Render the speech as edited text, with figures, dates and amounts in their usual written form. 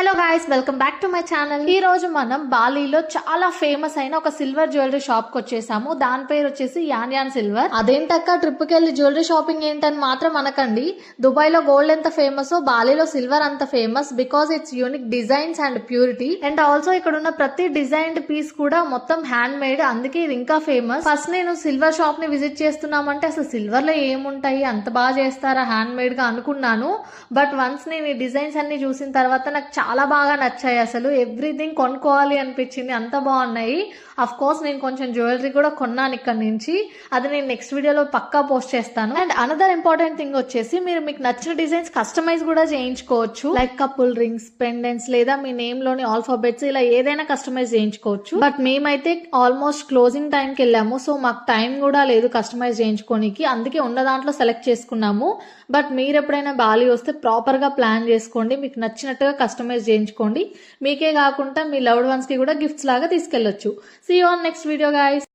Hello guys, welcome back to my channel. ఈ రోజు మనం బాలీలో చాలా ఫేమస్ అయిన ఒక సిల్వర్ జ్యువెలరీ షాప్ కి వచ్చేసాము. దాని పేరు వచ్చేసి యాన్ యాన్ సిల్వర్. అదేంటక్క ట్రిప్ కి వెళ్ళి జ్యువెలరీ షాపింగ్ ఏంటని మాత్రం అనకండి. దుబాయ్ లో గోల్డ్ ఎంత ఫేమస్, బాలీలో సిల్వర్ అంత famous. Because it's unique designs and purity. And also ఇక్కడ ఉన్న ప్రతి డిజైన్డ్ పీస్ కూడా మొత్తం హ్యాండ్ మేడ్, అందుకే ఇది ఇంకా ఫేమస్. ఫస్ట్ నేను సిల్వర్ షాప్ ని విజిట్ చేస్తున్నామంటే అసలు సిల్వర్ లో ఏముంటాయి, అంత బాగా చేస్తారా హ్యాండ్ మేడ్ గా అనుకున్నాను. బట్ వన్స్ నేను ఈ డిజైన్స్ అన్ని చూసిన తర్వాత నాకు చాలా బాగా నచ్చాయి. అసలు ఎవ్రీథింగ్ కొనుక్కోవాలి అనిపించింది, అంత బాగున్నాయి. అఫ్ కోర్స్ నేను కొంచెం జ్యువెలరీ కూడా కొన్నాను ఇక్కడ నుంచి, అది నేను నెక్స్ట్ వీడియోలో పక్కా పోస్ట్ చేస్తాను. అండ్ అనదర్ ఇంపార్టెంట్ థింగ్ వచ్చేసి మీరు మీకు నచ్చిన డిజైన్స్ కస్టమైజ్ కూడా చేయించుకోవచ్చు. లైక్ కపుల్ రింగ్స్, పెండెంట్స్, లేదా మీ నేమ్ లోని ఆల్ఫాబెట్స్, ఇలా ఏదైనా కస్టమైజ్ చేయించుకోవచ్చు. బట్ మేమైతే ఆల్మోస్ట్ క్లోజింగ్ టైం కి వెళ్ళాము, సో మాకు టైం కూడా లేదు కస్టమైజ్ చేయించుకోనికి, అందుకే ఉన్న దాంట్లో సెలెక్ట్ చేసుకున్నాము. బట్ మీరు ఎప్పుడైనా బాలి వస్తే ప్రాపర్ గా ప్లాన్ చేసుకోండి, మీకు నచ్చినట్టుగా కస్టమైజ్ చేయించుకోండి. మీకే కాకుండా మీ లవ్డ్ వన్స్ కి కూడా గిఫ్ట్స్ లాగా తీసుకెళ్లొచ్చు. See you on next video guys.